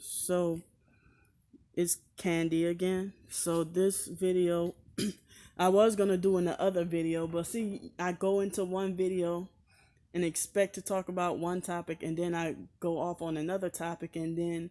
So it's Candy again. So this video, I was gonna do in the other video, but see, I go into one video and expect to talk about one topic, and then I go off on another topic, and then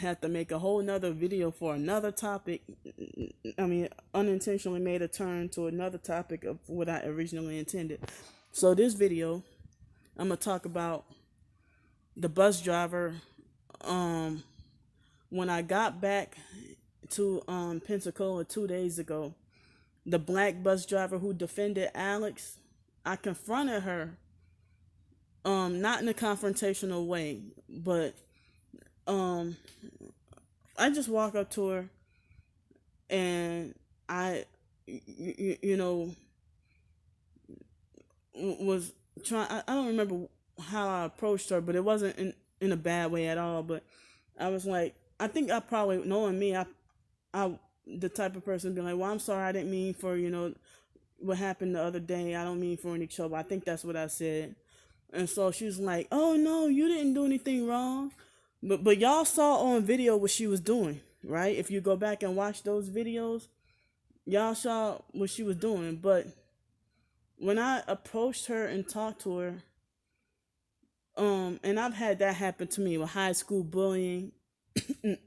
have to make a whole nother video for another topic. I mean, unintentionally made a turn to another topic of what I originally intended. So this video, I'm gonna talk about the bus driver. Um, when I got back to Pensacola 2 days ago, the black bus driver who defended Alex, I confronted her. Not in a confrontational way, but um, I just walk up to her and you know, was trying. I don't remember how I approached her, but it wasn't in a bad way at all. But I was like, I think I probably, knowing me, I the type of person be like, well, I'm sorry, I didn't mean for, what happened the other day. I don't mean for any trouble. I think that's what I said. And so she was like, oh no, you didn't do anything wrong. But y'all saw on video what she was doing, right? If you go back and watch those videos, y'all saw what she was doing. But when I approached her and talked to her, and I've had that happen to me with high school bullying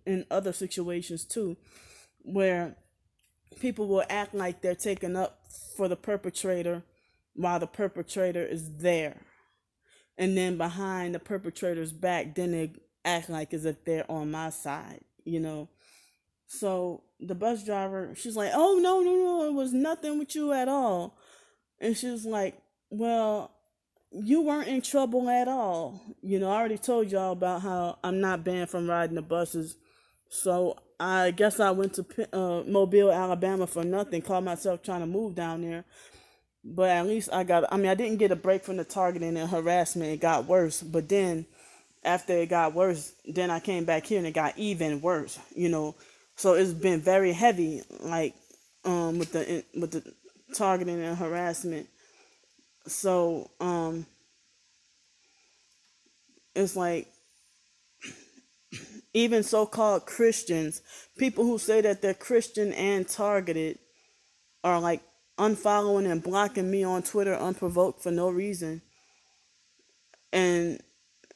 and other situations too, where people will act like they're taking up for the perpetrator while the perpetrator is there. And then behind the perpetrator's back, then they act like as if they're on my side. So the bus driver, she's like, oh, no, no, no, it was nothing with you at all. And she was like, well, you weren't in trouble at all. I already told y'all about how I'm not banned from riding the buses. So I guess I went to Mobile, Alabama for nothing. Called myself trying to move down there. But at least I didn't get a break from the targeting and harassment. It got worse. But then after it got worse, then I came back here and it got even worse. So it's been very heavy, like with the targeting and harassment. So it's like even so-called Christians, people who say that they're Christian and targeted, are like unfollowing and blocking me on Twitter unprovoked for no reason. And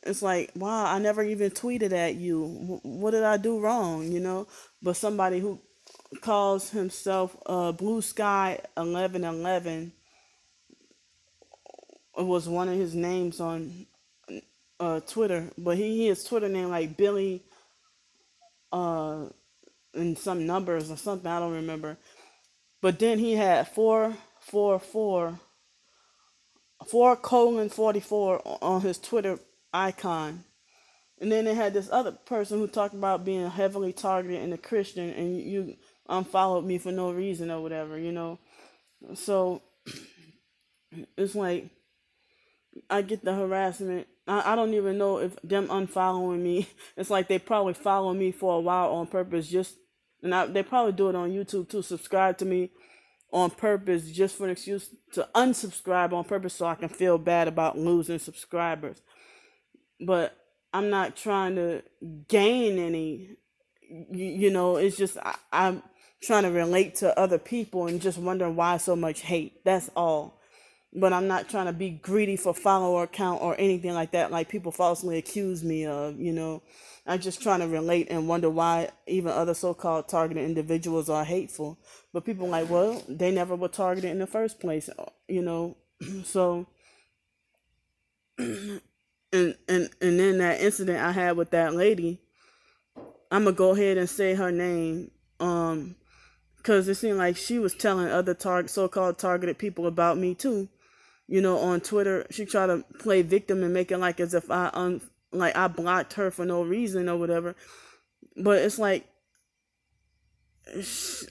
it's like, wow, I never even tweeted at you. What did I do wrong? But somebody who calls himself Blue Sky 1111, it was one of his names on Twitter, but his Twitter name like Billy uh and some numbers or something, I don't remember. But then he had 4:44 on his Twitter icon. And then they had this other person who talked about being heavily targeted in the Christian, and you unfollowed me for no reason or whatever. So it's like I get the harassment. I don't even know if them unfollowing me. It's like they probably follow me for a while on purpose, they probably do it on YouTube too. Subscribe to me on purpose just for an excuse to unsubscribe on purpose so I can feel bad about losing subscribers. But I'm not trying to gain any. It's just I'm trying to relate to other people and just wondering why so much hate. That's all. But I'm not trying to be greedy for follower count or anything like that, like people falsely accuse me of. I'm just trying to relate and wonder why even other so-called targeted individuals are hateful. But people are like, well, they never were targeted in the first place. So, and then that incident I had with that lady, I'm gonna go ahead and say her name, because it seemed like she was telling other so-called targeted people about me too. On Twitter, she tried to play victim and make it like as if I blocked her for no reason or whatever. But it's like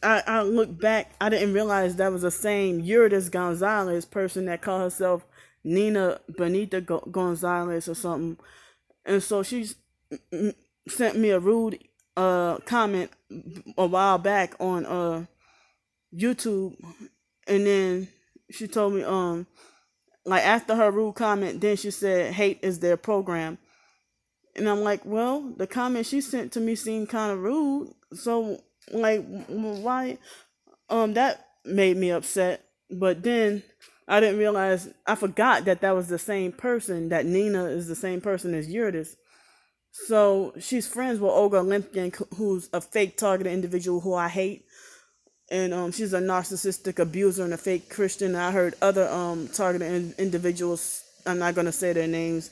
I look back, I didn't realize that was the same Eurydice Gonzalez person that called herself Nina Benita Gonzalez or something. And so she's sent me a rude comment a while back on YouTube, and then she told me like after her rude comment, then she said hate is their program. And I'm like, well, the comment she sent to me seemed kind of rude. So, like, why? That made me upset. But then I didn't realize, I forgot that that was the same person, that Nina is the same person as Yurtis. So she's friends with Olga Limpkin, who's a fake targeted individual who I hate. And she's a narcissistic abuser and a fake Christian. I heard other targeted individuals, I'm not going to say their names,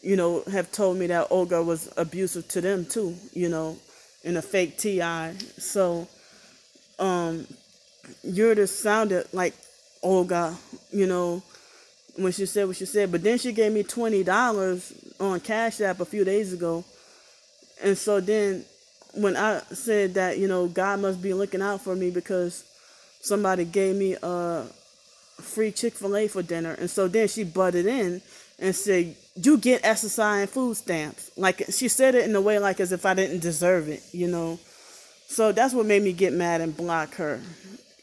have told me that Olga was abusive to them too, in a fake TI. So Yurda sounded like Olga, you know, when she said what she said. But then she gave me $20 on Cash App a few days ago. And so then when I said that, God must be looking out for me because somebody gave me a free Chick-fil-A for dinner. And so then she butted in and said, you get SSI and food stamps. Like, she said it in a way like as if I didn't deserve it. So that's what made me get mad and block her,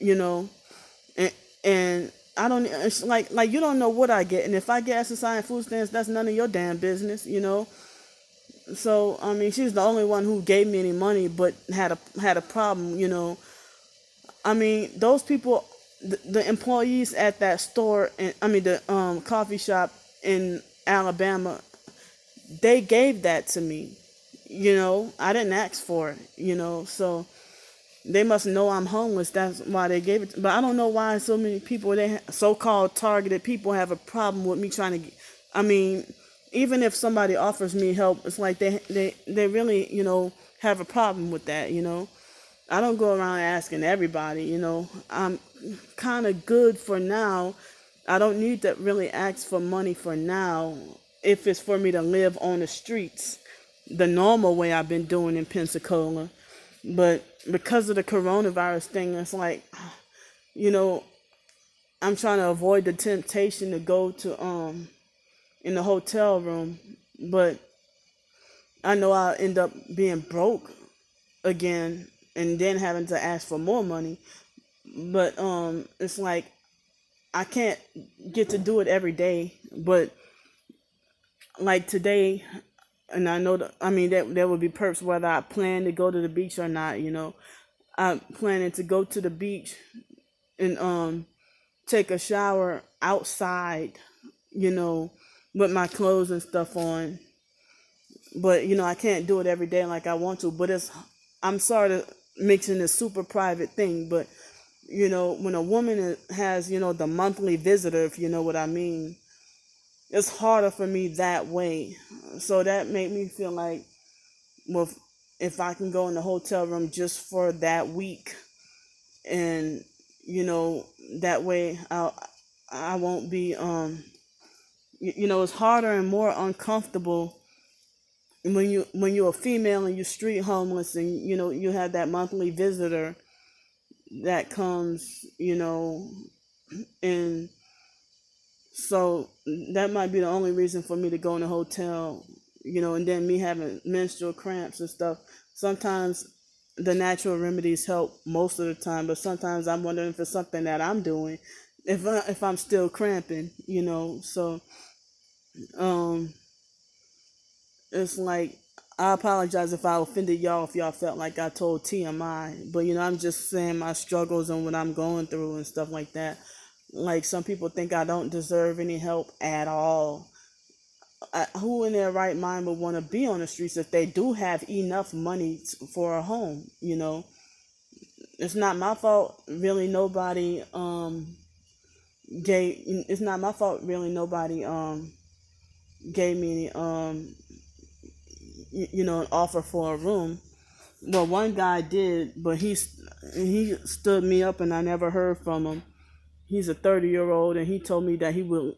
you know. And I don't, it's like you don't know what I get. And if I get SSI and food stamps, that's none of your damn business. So I mean, she's the only one who gave me any money, but had a problem. I mean, those people, the employees at that store, and I mean the coffee shop in Alabama, they gave that to me. I didn't ask for it. So they must know I'm homeless. That's why they gave it. But I don't know why so many people, so-called targeted people, have a problem with me trying to. I mean, even if somebody offers me help, it's like they really have a problem with that. I don't go around asking everybody. I'm kind of good for now. I don't need to really ask for money for now if it's for me to live on the streets the normal way I've been doing in Pensacola. But because of the coronavirus thing, it's like, you know, I'm trying to avoid the temptation to go to in the hotel room, but I know I'll end up being broke again and then having to ask for more money. But it's like I can't get to do it every day, but like today, and I know that, I mean, that there would be perks whether I plan to go to the beach or not. I'm planning to go to the beach and take a shower outside, you know, with my clothes and stuff on. But I can't do it every day like I want to. But I'm sort of mixing this super private thing. But when a woman has the monthly visitor, if you know what I mean, it's harder for me that way. So that made me feel like, well, if I can go in the hotel room just for that week, and that way I won't be it's harder and more uncomfortable when you're a female and you're street homeless, and you have that monthly visitor that comes, and so that might be the only reason for me to go in a hotel, and then me having menstrual cramps and stuff. Sometimes the natural remedies help most of the time, but sometimes I'm wondering if it's something that I'm doing, if I'm still cramping, So um, it's like, I apologize if I offended y'all, if y'all felt like I told TMI, but I'm just saying my struggles and what I'm going through and stuff like that. Like, some people think I don't deserve any help at all. Who in their right mind would want to be on the streets if they do have enough money for a home? It's not my fault. Really, nobody gave. It's not my fault. Really, nobody gave me any an offer for a room. Well, one guy did, but he stood me up, and I never heard from him. He's a 30-year-old, and he told me that he would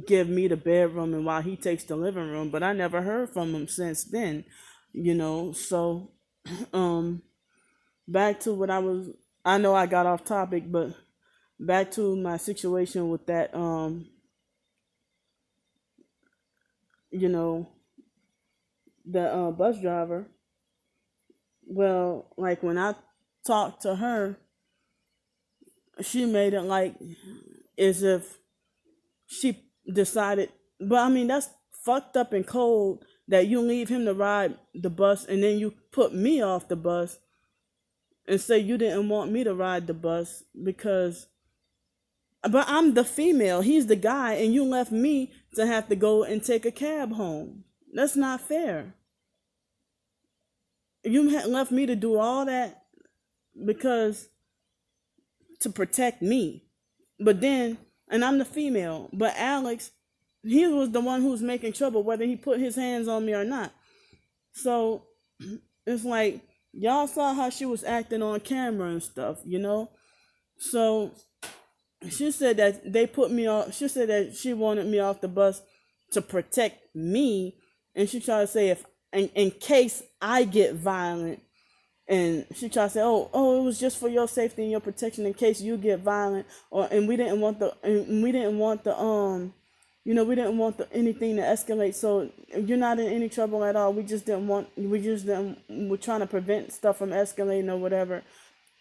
give me the bedroom and while he takes the living room, but I never heard from him since then. So um back to what I know I got off topic, but back to my situation with that you know the bus driver. Well, like, when I talked to her, she made it like as if she decided, but I mean, that's fucked up and cold that you leave him to ride the bus and then you put me off the bus and say you didn't want me to ride the bus because but I'm the female, he's the guy, and you left me to have to go and take a cab home. That's not fair. You left me to do all that because to protect me. But then, and I'm the female, but Alex, he was the one who was making trouble, whether he put his hands on me or not. So it's like y'all saw how she was acting on camera and stuff, you know. So she said that they put me off. She said that she wanted me off the bus to protect me, and she tried to say if in case I get violent, and she tried to say, oh, it was just for your safety and your protection in case you get violent, or and we didn't want we didn't want anything to escalate. So you're not in any trouble at all. We're trying to prevent stuff from escalating or whatever,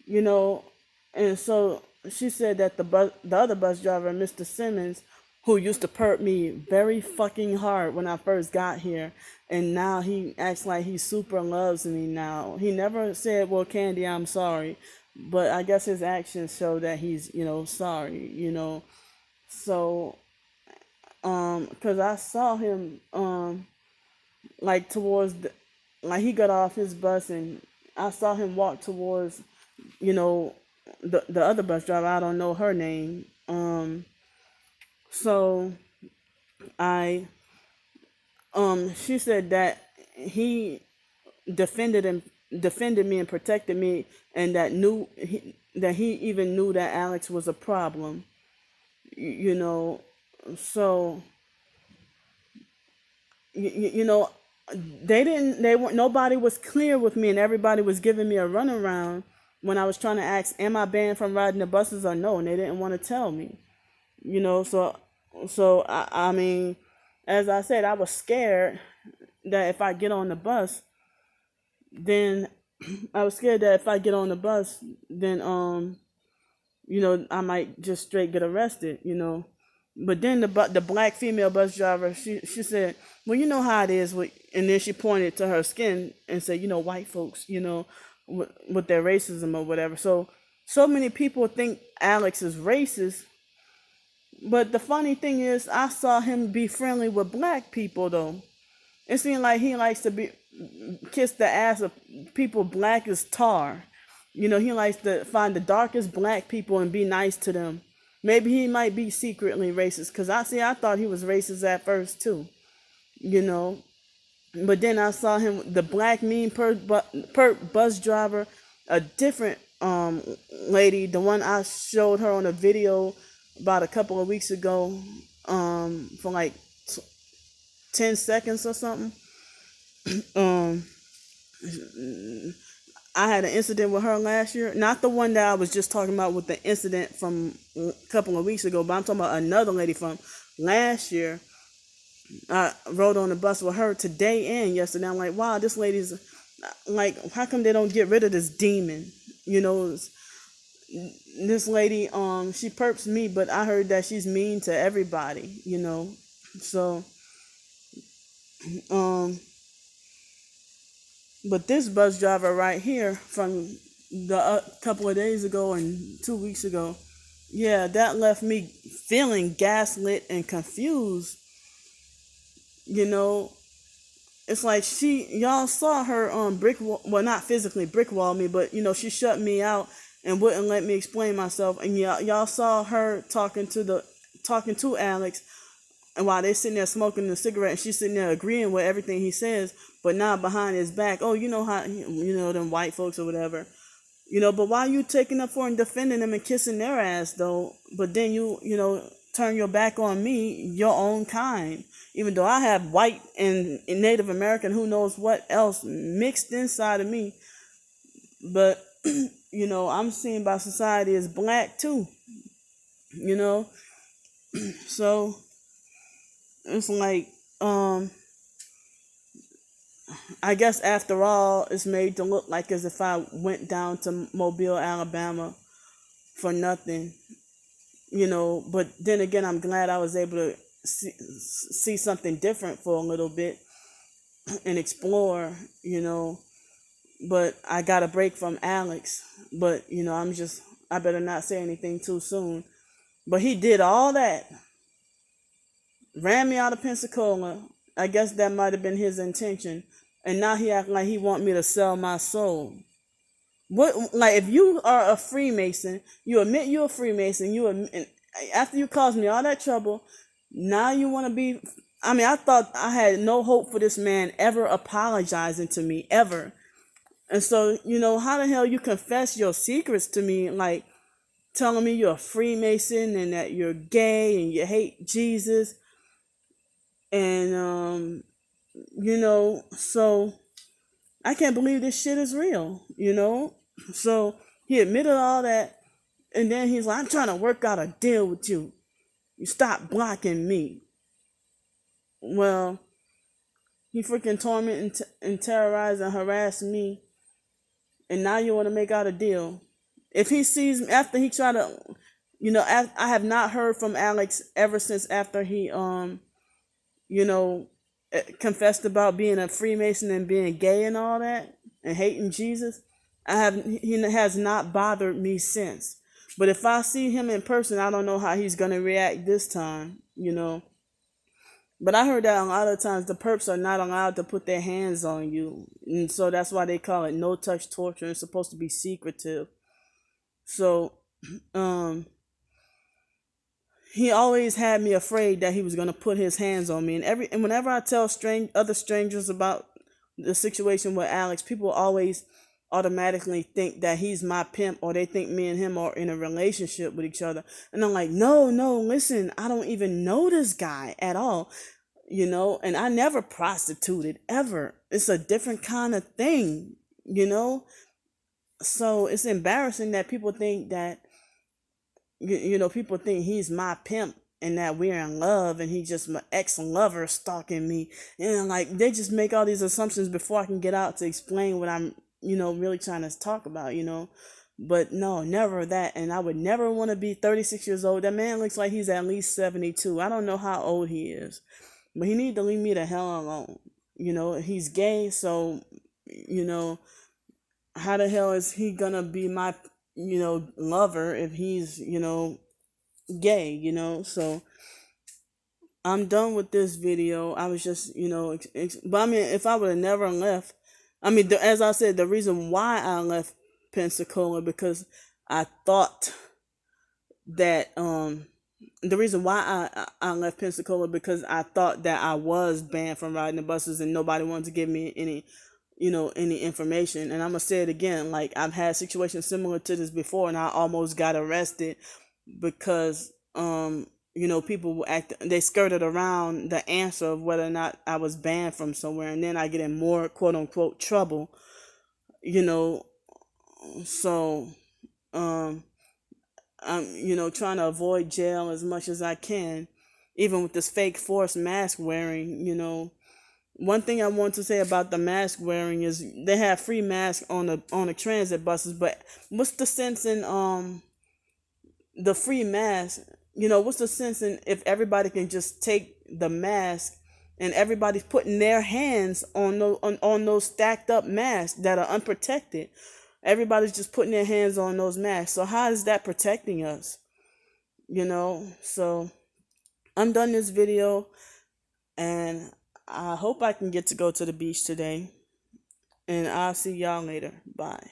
you know. And so she said that the other bus driver, Mr. Simmons, who used to perp me very fucking hard when I first got here, and now he acts like he super loves me now. He never said, "Well, Candy, I'm sorry," but I guess his actions show that he's, sorry, So, cause I saw him, like towards like he got off his bus and I saw him walk towards, you know, the other bus driver. I don't know her name. So I she said that he defended me and protected me, and that he even knew that Alex was a problem. You know, so you know, they weren't, nobody was clear with me, and everybody was giving me a runaround when I was trying to ask, am I banned from riding the buses or no, and they didn't want to tell me. So I mean, as I said, I was scared that if I get on the bus, then I was scared that if I get on the bus, then I might just straight get arrested. But then the black female bus driver, she said, well, you know how it is and then she pointed to her skin and said, white folks, with their racism or whatever. So many people think Alex is racist, but the funny thing is I saw him be friendly with black people though. It seemed like he likes to kiss the ass of people black as tar. He likes to find the darkest black people and be nice to them. Maybe he might be secretly racist, because I thought he was racist at first too. But then I saw him, the black mean perp bus driver, a different lady, the one I showed her on a video about a couple of weeks ago, for like 10 seconds or something. I had an incident with her last year. Not the one that I was just talking about with the incident from a couple of weeks ago, but I'm talking about another lady from last year. I rode on the bus with her today and yesterday. I'm like, wow, this lady's like, how come they don't get rid of this demon? This lady, she perps me, but I heard that she's mean to everybody, So, but this bus driver right here from the couple of days ago and 2 weeks ago, yeah, that left me feeling gaslit and confused. It's like y'all saw her brick wall, well, not physically brick wall me, but she shut me out and wouldn't let me explain myself. And y'all saw her talking to Alex, and while they're sitting there smoking a cigarette, and she's sitting there agreeing with everything he says, but now behind his back, oh, how them white folks or whatever, but why you taking up for and defending them and kissing their ass though? But then you turn your back on me, your own kind, even though I have white and Native American, who knows what else mixed inside of me. But I'm seen by society as black too. So it's like, I guess after all, it's made to look like as if I went down to Mobile, Alabama for nothing, But then again, I'm glad I was able to see something different for a little bit, and explore, you know. But I got a break from Alex. But, I better not say anything too soon. But he did all that, ran me out of Pensacola. I guess that might have been his intention. And now he act like he want me to sell my soul. What, like, if you are a Freemason, you admit you're a Freemason, and after you caused me all that trouble, now you want to be. I mean, I thought I had no hope for this man ever apologizing to me ever. And so, how the hell you confess your secrets to me, like telling me you're a Freemason and that you're gay and you hate Jesus, and so I can't believe this shit is real. So he admitted all that, and then he's like, I'm trying to work out a deal with you. You stop blocking me. Well, he freaking tormented and terrorized and harassed me, and now you want to make out a deal. If he sees me after he tried to, I have not heard from Alex ever since after he, you know, confessed about being a Freemason and being gay and all that and hating Jesus. He has not bothered me since. But if I see him in person, I don't know how he's gonna react this time. But I heard that a lot of times the perps are not allowed to put their hands on you, and so that's why they call it no touch torture. It's supposed to be secretive. So, um, he always had me afraid that he was gonna put his hands on me. And whenever I tell other strangers about the situation with Alex, people always automatically think that he's my pimp, or they think me and him are in a relationship with each other. And I'm like, no, no, listen, I don't even know this guy at all. And I never prostituted ever. It's a different kind of thing. So it's embarrassing that people think that people think he's my pimp and that we're in love and he's just my ex-lover stalking me. And like, they just make all these assumptions before I can get out to explain what I'm, really trying to talk about. But no, never that. And I would never want to be 36 years old. That man looks like he's at least 72. I don't know how old he is, but he need to leave me the hell alone. He's gay, so, how the hell is he gonna be my, lover if he's, gay? So I'm done with this video. I was just, but I mean, if I would have never left, I mean, as I said, the reason why I left Pensacola, because I thought that, the reason why I left Pensacola, because I thought that I was banned from riding the buses and nobody wanted to give me any information. And I'm gonna say it again, like, I've had situations similar to this before, and I almost got arrested because people they skirted around the answer of whether or not I was banned from somewhere, and then I get in more quote unquote trouble. you know so um I'm trying to avoid jail as much as I can, even with this fake forced mask wearing. One thing I want to say about the mask wearing is they have free masks on the transit buses, but what's the sense in the free mask? What's the sense in if everybody can just take the mask and everybody's putting their hands on those stacked up masks that are unprotected? Everybody's just putting their hands on those masks. So how is that protecting us? So I'm done this video, and I hope I can get to go to the beach today. And I'll see y'all later. Bye.